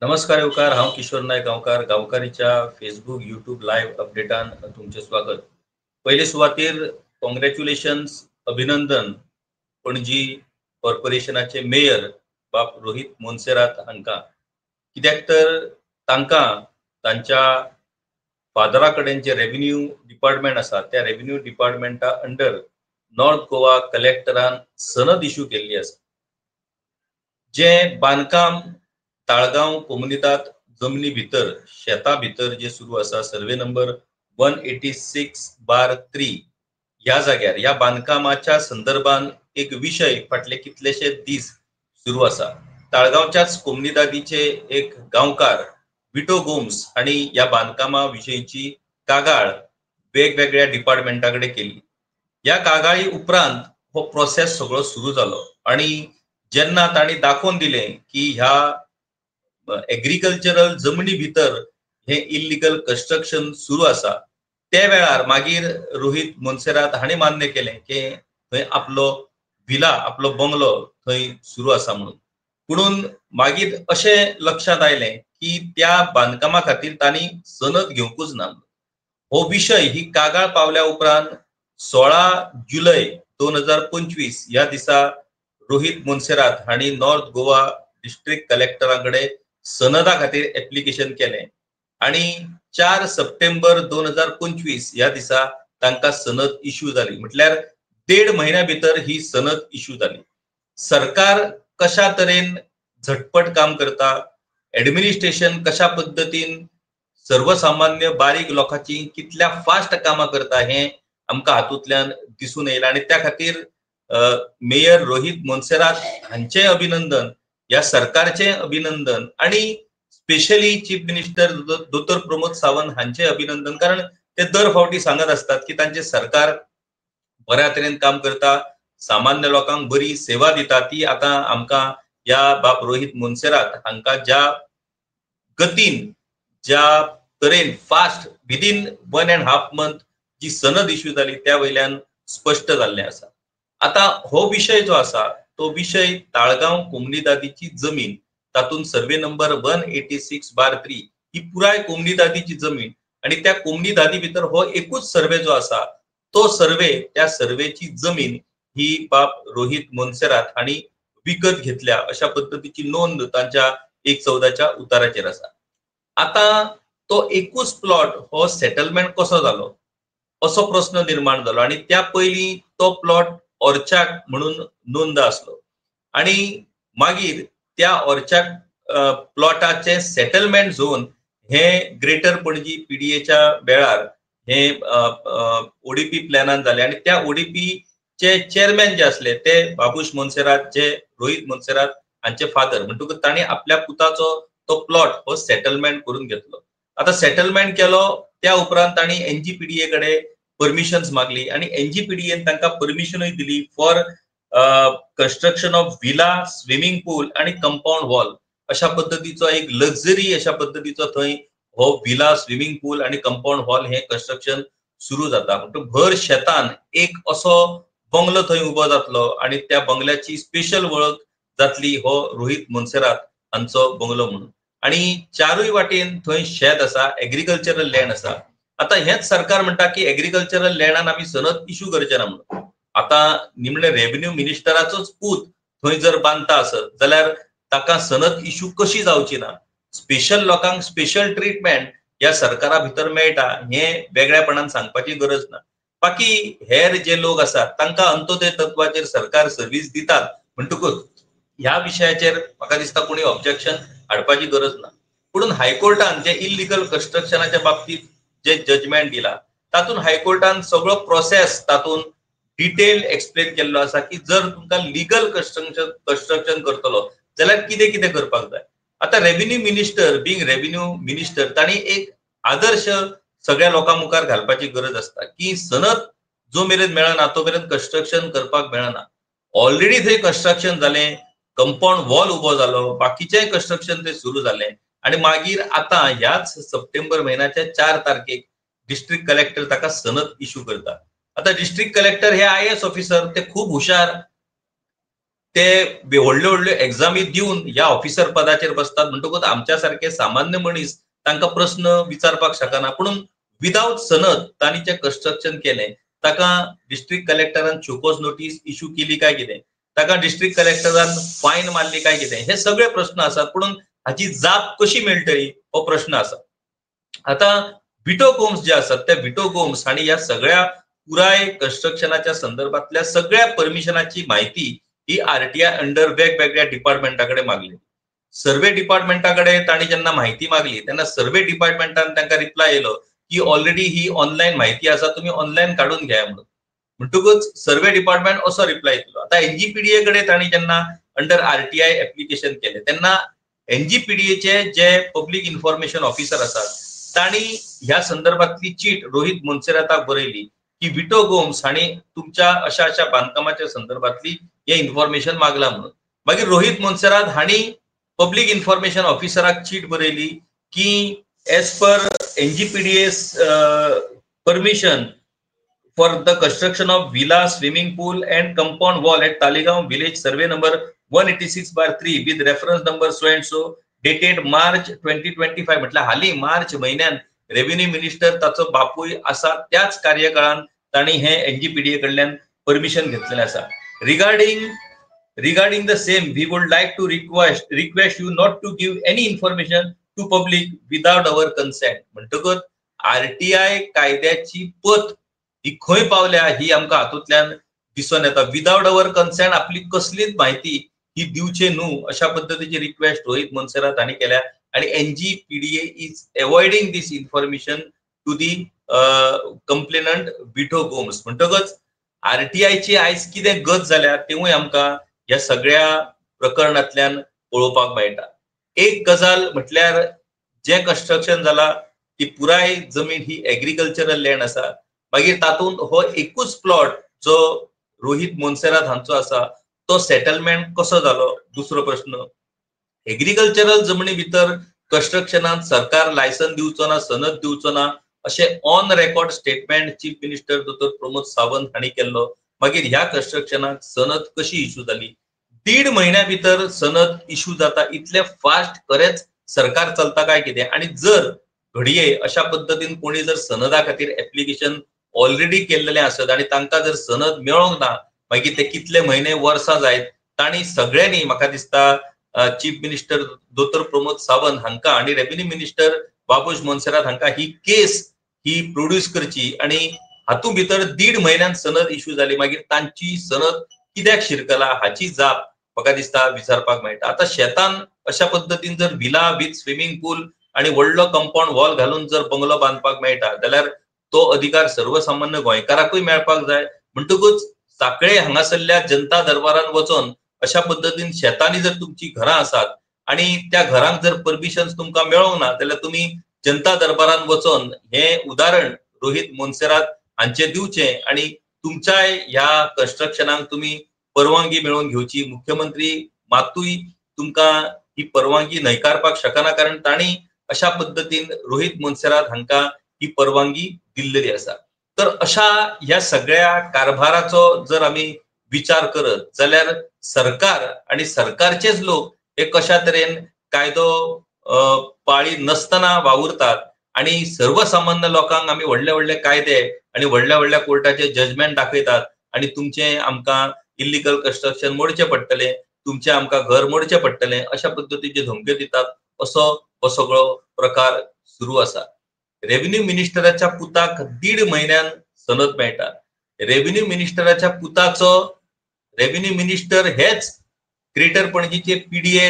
नमस्कार येवकार, हांव किशोर नायक गांवकार. गांवकारीच्या फेसबुक यूट्यूब लाईव्ह अपडेटान तुमचे स्वागत. पयले सुवातेर कॉंग्रॅच्युलेशन्स, अभिनंदन पणजी कॉर्पोरेशनाचे मेयर बाब रोहित मोन्सेरात हांकां. कित्याक तर तांकां तांच्या फादरा कडेन जे रेव्हेन्यू डिपार्टमेंट आसा त्या रेव्हेन्यू डिपार्टमेंटा अंडर नॉर्थ गोवा कलेक्टरान सनद इश्यू केल्ली आसा. जे बांदकाम ताळगांव कोमुनिदाद जमनी भितर शेता भितर जे सुरू आसा सर्वे नंबर 186/3 ह्या जाग्यार ह्या बांदकामाच्या संदर्भान एक विषय फाटले कितलेशे दीस सुरू आसा. ताळगांवच्याच कोमुनिदादीचे एक गांवकार विटो गोम्स हांणी ह्या बांदकामा विशयीची कागाळ वेगवेगळ्या डिपार्टमेंटाकडे केली. ह्या कागाळी उपरांत हो प्रोसेस सगळो सुरू जालो आणि जेन्ना तांणी दाखोवन दिलें की ह्या एग्रीकल्चरल जमनी भितर हे इल्लीगल कंस्ट्रक्शन सुरू आसा, त्या वेळार मागीर रोहित मोन्सेरात हांणी मान्य केलें की थंय आपलो विला आपलो बंगलो थंय सुरू आसा म्हणून. पुणून मागीर अशें लक्षात आयलें की त्या बांदकामा खातीर तांणी सनद घेवंकूच ना. हो विशय ही कागाळ पावल्या उपरांत 16 जुलय 2025 ह्या दिसा रोहित मोन्सेरात हांणी नॉर्थ गोवा डिस्ट्रिक्ट कलेक्टराकडे सनदा खातीर एप्लिकेशन केलें आणि 4 सप्टेंबर 2025 ह्या दिसा तांकां सनद इश्यू जाली. म्हटल्यार 1.5 म्हयन्या भितर ही सनद इश्यू जाली. सरकार कशा तरेन झटपट काम करता, एडमिनिस्ट्रेशन कशा पद्धतीन सर्वसामान्य बारीक लोकांची कितल्या फास्ट कामां करता हे आमकां हातूंतल्यान दिसून येयला आणि त्या खातीर मेयर रोहित मोन्सेरात हांचे अभिनंदन, या सरकारचे अभिनंदन आणि स्पेशली चीफ मिनिस्टर दोतोर प्रमोद सावंत हांचे अभिनंदन. कारण ते दर फावटी सांगत असतात की तांचे सरकार बऱ्या तरेन काम करता, सामान्य लोकांक बरी सेवा दिता. ती आता आमकां या बाब रोहित मोन्सेरात हांकां ज्या गतीन ज्या तरेन फास्ट विदिन 1.5 मंथ जी सनद इश्यू जाली त्या वयल्यान स्पष्ट जाल्लें आसा. आता हो विषय जो आसा तो विषय ताळगांव कोमुनिदादीची जमीन, तातून सर्वे नंबर 186/3 ही पुराय कोमुनिदादीची जमीन आणि त्या कोमुनिदादी भितर हो एकूच सर्वे जो आसा तो सर्वे, त्या सर्वेची जमीन ही बाब रोहित मोन्सेरात हांणी विकत घेतल्या अशा पद्धतीची नोंद तांच्या 114च्या उताराचेर आसा. आता तो एकूच प्लॉट हो सेटलमेंट कसो जालो असो प्रश्न निर्माण जालो आणि त्या पयलीं तो प्लॉट ऑर्चाक म्हणून नोंद आसलो आणि मागीर त्या ऑर्चाक प्लॉटाचे सेटलमेंट झोन हे ग्रेटर पणजी पीडीएच्या वेळार हे ओडीपी प्लॅनान जाले आणि त्या ओडीपी चे चेअरमॅन जे असले ते बाबूश मोन्सेरात, जे रोहित मोन्सेरात हांचे फादर. म्हणटकूच तांणी आपल्या पुताचो तो प्लॉट हो सेटलमेंट करून घेतलो. आता सेटलमेंट केलो त्या उपरांत तांणी एनजीपीडीए कडे परमिशन्स मागली आणि एनजीपीडीएन तांकां परमिशनूय दिली for construction of villa, swimming pool आणि कंपाऊंड वॉल अशा पद्धतीचो एक लक्झरी अशा पद्धतीचो थंय हो विला, स्विमिंग पूल आणि कंपाऊंड वॉल हे कंस्ट्रक्शन सुरू जाता. म्हणटकूच भर शेतान एक असो बंगलो थंय उबो जातलो आणि त्या बंगल्याची स्पेशल वळख जातली हो रोहित मोन्सेरात हांचो बंगलो म्हणून. आणि चारूय वाटेन थंय शेत आसा, एग्रीकल्चरल लँड आसा. आता हेच सरकार म्हणटा की एग्रीकल्चरल लँडान आमी सनद इश्यू करचे ना म्हणून. आता निमणे रेव्हेन्यू मिनिस्टराचोच पूत थंय जर बांदता आसत जाल्यार ताका सनद इश्यू कशी जावची ना. स्पेशल लोकांक स्पेशल ट्रीटमेंट या सरकारा भितर मेळटा हे वेगळेपणान सांगपाची गरज ना. बाकी हेर जे लोक आसात तांकां अंत्योदय तत्वाचेर सरकार सर्व्हिस दितात म्हणटकूच ह्या विशयाचेर म्हाका दिसता कोणी ऑब्जेक्शन हाडपाची गरज ना. पुणून हायकोर्टान जे इल्लीगल कंस्ट्रक्शनाच्या बाबतीत जे जजमेंट दिला तातून हायकोर्टान सगळो प्रोसेस तातून डिटेल एक्सप्लेन केल्लो आसा की जर तुमकां लिगल कंस्ट्रक्शन करतलो जाल्यार कितें कितें करपाक जाय. आता revenue minister being revenue minister तांणी एक आदर्श सगळ्या लोकां मुखार घालपाची गरज असता की सनद जो मेरेन मेळना तो मेरेन कंस्ट्रक्शन करपाक मेळना. ऑलरेडी थंय कंस्ट्रक्शन जालें, कंपाऊंड वॉल उबो जालो, बाकीचेय कंस्ट्रक्शन थंय सुरू जालें आणि मागीर आता ह्याच सप्टेंबर महिन्याच्या 4 तारखेक डिस्ट्रिक्ट कलेक्टर ताका सनद इश्यू करता. आता डिस्ट्रिक्ट कलेक्टर हे आयएएस ऑफिसर, ते खूप हुशार ते व्हडल्यो व्हडल्यो एक्झामी दिवन ह्या ऑफिसर पदाचेर बसतात म्हणटकूच आमच्या सारखे सामान्य मनीस तांकां प्रश्न विचारपाक शकना. पूण विदाउट सनद तांणी जे कन्स्ट्रक्शन केलें ताका डिस्ट्रिक्ट कलेक्टरान चोकोस नोटीस इश्यू केली काय कितें, ताका डिस्ट्रिक्ट कलेक्टरान फायन मारली काय कितें, हे सगळे प्रश्न आसात. पूण हाची जाप कशी मेळटली हो प्रश्न आसा. आता विटो गोम्स जे असतात त्या विटो गोम्स आणि या सगळ्या पुराय कन्स्ट्रक्शनाच्या संदर्भातल्या सगळ्या परमिशनाची माहिती ही आरटीआय अंडर वेगवेगळ्या डिपार्टमेंटाकडे मागली. सर्वे डिपार्टमेंटाकडे ताणी जेन्ना माहिती मागली तेन्ना सर्वे डिपार्टमेंटान तांकां रिप्लाय येयलो की ऑलरेडी ही ऑनलायन माहिती आसा, तुम्ही ऑनलायन काढून घ्या म्हणून. म्हणटकूच सर्वे डिपार्टमेंट असो रिप्लाय दिलो. आता एनजीपीडीए कडे ताणी जेन्ना अंडर आरटीआय एप्लिकेशन केले तेन्ना एनजीपीडीएचे जे पब्लिक इन्फॉर्मेशन ऑफिसर असतात ताणी ह्या संदर्भातली चीट रोहित मोन्सेराताक बरयली की विटो गोम्स हांणी तुमच्या अशा अशा बांधकामाच्या संदर्भातली हे इन्फॉर्मेशन मागला म्हणून. मागीर रोहित मोन्सेरात हांणी पब्लिक इन्फॉर्मेशन ऑफिसराक चीट बरयली की एज पर NGPDA's permission for the construction of villa, swimming pool and compound wall at Talegaon village survey number 186/3 with reference number so and so dated March 2025. म्हटलं हाली मार्च महिन्यात रेव्हेन्यू मिनिस्टर ताचो बापूय असा त्याच कार्यकाळात ताणी हे एनजीपीडीए कडल्यान परमिशन घेतलेले असा. Regarding the same, we would like to request you not to give any information to public without our consent. म्हणटकच आरटीआय कायद्याची पत ही खंय पावल्या ही आमकां हातूंतल्यान दिसून येता. विदाउट अवर कन्सेंट आपली कसलीच माहिती ही दिवचे न्हू अशा पद्धतीची रिक्वेस्ट रोहित मोन्सेरात हांणी केल्या आणि NGPDA is avoiding this information to the complainant Vito Gomes. म्हणटकच आरटीआयची आयज कितें गत जाल्या तेवूय आमकां ह्या सगळ्या प्रकरणांतल्यान पळोवपाक मेळटा. एक गजाल म्हटल्यार जे कन्स्ट्रक्शन जाला ती पुराय जमीन ही एग्रीकल्चरल लँड आसा. मागीर तातूंत हो एकूच प्लॉट जो रोहित मोन्सेरात हांचो आसा तो सेटलमेंट कसो जालो. दुसरो प्रश्न, एग्रीकल्चरल जमनी भितर कन्स्ट्रक्शनात सरकार लायसन दिवचो ना, सनद दिवचो ना अशें on record statement chief minister दोतोर प्रमोद सावंत हांणी केल्लो. मागीर ह्या कन्स्ट्रक्शनाक सनद कशी इश्यू जाली, 1.5 म्हयन्या भितर सनद इश्यू जाता. इतले फास्ट खरेंच सरकार चलता काय कितें. आणि जर घडये अशा पद्धतीन कोणी जर सनदा खातीर एप्लिकेशन ऑलरेडी केल्लेले आसत आणि तांकां जर सनद मेळोंक ना मागीर ते कितले म्हयने वर्सां जायत. तांणी सगळ्यांनी म्हाका दिसता चीफ मिनिस्टर दोतोर प्रमोद सावंत हांकां आणि रेव्हेन्यू मिनिस्टर बाबूश मोन्सेरात हांकां ही केस ही प्रोड्यूस करची आणि हातूंत भितर 1.5 म्हयन्यान सनद इश्यू जाली. मागीर तांची सनद कित्याक शिरकला हाची जाप म्हाका दिसता विचारपाक मेळटा. आता शेतान अशा पद्धतीन जर विला विथ स्विमींग पूल आणि व्हडलो कंपाऊंड वॉल घालून जर बंगलो बांदपाक मेळटा जाल्यार तो अधिकार सर्वसामान्य गोंयकाराकूय मेळपाक जाय. म्हणटकूच साखळे हांगासरल्या जनता दरबारान वचोन अशा पद्धतीन शेतांनी जर तुमची घरां आसात आणि त्या घरांक जर परमिशन तुमकां मेळोंक ना जाल्यार तुम्ही जनता दरबारान वचोन हे उदाहरण रोहित मोन्सेरात हांचे दिवचें आणि तुमच्या ह्या कन्स्ट्रक्शनाक तुम्ही परवानगी मेळोवन घेवची. मुख्यमंत्री मातूय तुमकां ही परवानगी न्हयकारपाक शकना कारण तांणी अशा पद्धतीन रोहित मोन्सेरात हांकां ही परवानगी दिल्लेली आसा. तर अशा ह्या सगळ्या कारभाराचो जर आम्ही विचार करत जाल्यार सरकार आणि सरकारचेच लोक हे कशा तरेन कायदो पाळी नसतना वावुरतात आणि सर्वसामान्य लोकांक आम्ही व्हडले व्हडले कायदे आणि व्हडल्या व्हडल्या कोर्टाचे जजमेंट दाखयतात आणि तुमचे आमकां इल्लीगल कन्स्ट्रक्शन मोडचे पडटले, तुमचे आमकां घर मोडचे पडटले अशा पद्धतीचे धमक्यो दितात. असो हो सगळो प्रकार सुरू आसा. रेव्हेन्यू मिनिस्टराच्या पुताक 1.5 म्हयन्यान सनद मेळटा. रेव्हेन्यू मिनिस्टराच्या पुताचो रेव्हेन्यू मिनिस्टर हेच ग्रेटर पणजीचे पीडीए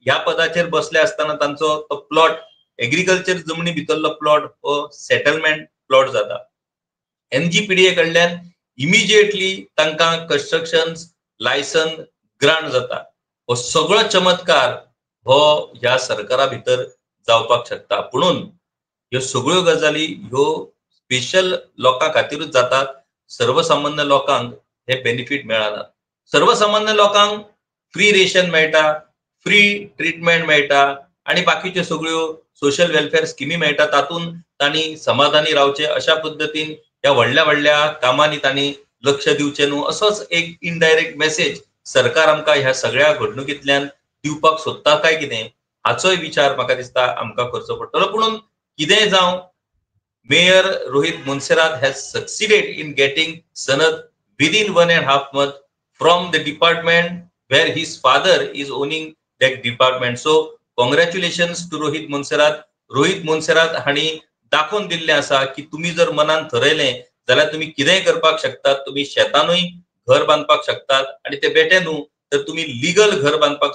ह्या पदाचेर बसले असताना तांचो तो प्लॉट एग्रीकल्चर जमनी भितरलो प्लॉट हो सेटलमेंट प्लॉट जाता. एनजीपीडीए कडल्यान इमिजिएटली तांकां कन्स्ट्रक्शन लायसन ग्रांट जाता. हो सगळो चमत्कार हो ह्या सरकारा भितर जावपाक शकता. पुणून ह्यो सगळ्यो गजाली ह्यो स्पेशल लोकां खातीरूच जातात. सर्वसामान्य लोकांक हे बेनिफिट मेळना. सर्वसामान्य लोकांक फ्री रेशन मेळटा, फ्री ट्रीटमेंट मेळटा आणि बाकीच्यो सगळ्यो सोशल वेलफेअर स्किमी मेळटा. तातूंत तांणी समाधानी रावचे अशा पद्धतीन ह्या व्हडल्या व्हडल्या कामांनी तांणी लक्ष दिवचें न्हू असोच एक इनडायरेक्ट मेसेज सरकार आमकां ह्या सगळ्या घडणुकींतल्यान दिवपाक सोदता काय कितें हाचोय विचार म्हाका दिसता आमकां करचो पडटलो. पूण कितेंय जावं, Mayor Rohit Monserrat has succeeded in getting Sanad within 1.5 months from the department where his father is owning that department. So congratulations to Rohit Monserrat. Rohit Monserrat हांणी दाखोवन दिल्लें आसा की तुम्ही जर मनान ठरयलें जाल्यार तुम्ही कितेंय करपाक शकतात. तुम्ही शेतानूय घर बांदपाक शकतात आणि ते बेटे न्हू तर तुम्ही लिगल घर बांदपाक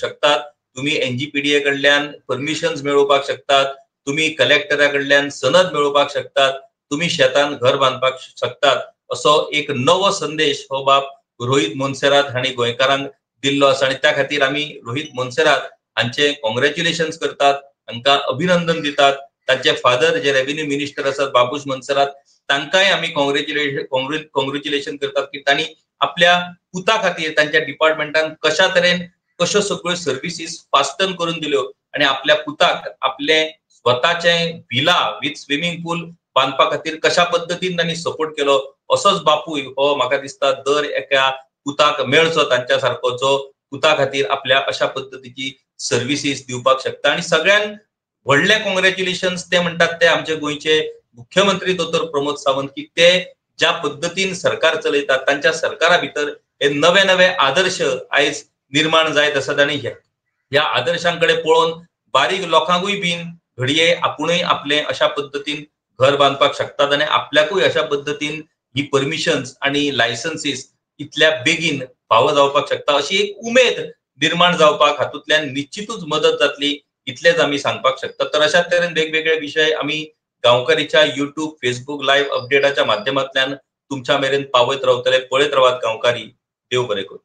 शकतात. तुम्ही NGPDA कडल्यान परमिशन्स मेळोवपाक शकतात. तुम्ही कलेक्टरा कडल्यान सनद मेळोवपाक शकतात. तुम्ही शेतान घर बांदपाक शकतात. असो एक नवो संदेश हो बाब रोहित मोन्सेरात हांणी गोंयकारांक दिल्लो आसा आणि त्या खातीर आमी रोहित मोन्सेरात हांचे कॉंग्रॅच्युलेशन्स करतात, तांकां अभिनंदन दितात. तांचे फादर जे रेव्हेन्यू मिनिस्टर आसात बाबूश मोन्सेरात तांकांय आमी कॉंग्रॅच्युलेशन करतात की तांणी आपल्या पुता खातीर तांच्या डिपार्टमेंटान कशा तरेन कश्यो सगळ्यो सर्विसीस फास्टन करून दिल्यो आणि आपल्या पुताक आपले स्वताचे विला विथ स्विमिंग पूल बांदपा खातीर कशा पद्दतीन तांणी सपोर्ट केलो असोच बापूय हो म्हाका दिसता दर एका पुताक मेळचो तांच्या सारको जो पुता खातीर आपल्या अशा पद्दतीची सर्विसीस दिवपाक शकता. आणि सगळ्यान व्हडले कॉंग्रॅच्युलेशन्स ते म्हणटात ते आमचे गोंयचे मुख्यमंत्री दोतोर प्रमोद सावंत की ते ज्या पद्दतीन सरकार चलयतात तांच्या सरकारा भितर हे नवे नवे आदर्श आयज निर्माण जायत आसात आणि ह्या आदर्शांकडे पळोवन बारीक लोकांकूय बीन घडये आपुणूय आपले अशा पद्दतीन घर बांदपाक शकतात आणि आपल्याकूय अशा पद्दतीन ही परमिशन्स आणि लायसन्सीस इतल्या बेगीन फावो जावपाक शकता अशी एक उमेद निर्माण जावपाक हातूंतल्यान निश्चितूच मदत जातली इतलेच आमी सांगपाक शकतात. तर अशा तरेन वेगवेगळे विशय आमी गांवकारीच्या युट्यूब फेसबुक लाईव्ह अपडेटाच्या माध्यमांतल्यान तुमच्या मेरेन पावयत रावतले. पळयत रावात गांवकारी. देव बरें करूं.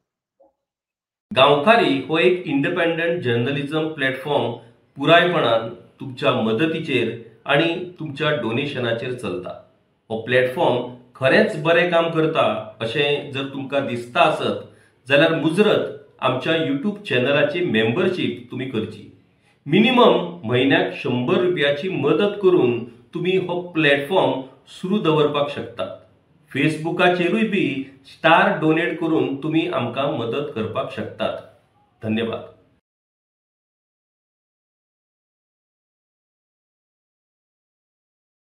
गांवकारी हो एक इंडिपेंडंट जर्नलिझम प्लॅटफॉर्म पुरायपणान तुमच्या मदतीचेर आणि तुमच्या डोनेशनाचेर चलता. हो प्लॅटफॉर्म खरेंच बरें काम करता अशें जर तुमकां दिसता आसत जाल्यार मुजरत आमच्या युट्यूब चॅनलाची मेंबरशीप तुम्ही करची. मिनिमम म्हयन्याक 100 रुपयाची मदत करून तुम्ही हो प्लॅटफॉर्म सुरू दवरपाक शकतात. फेसबुकाचेरूय बी स्टार डोनेट करून तुम्ही आमकां मदत करपाक शकतात. धन्यवाद.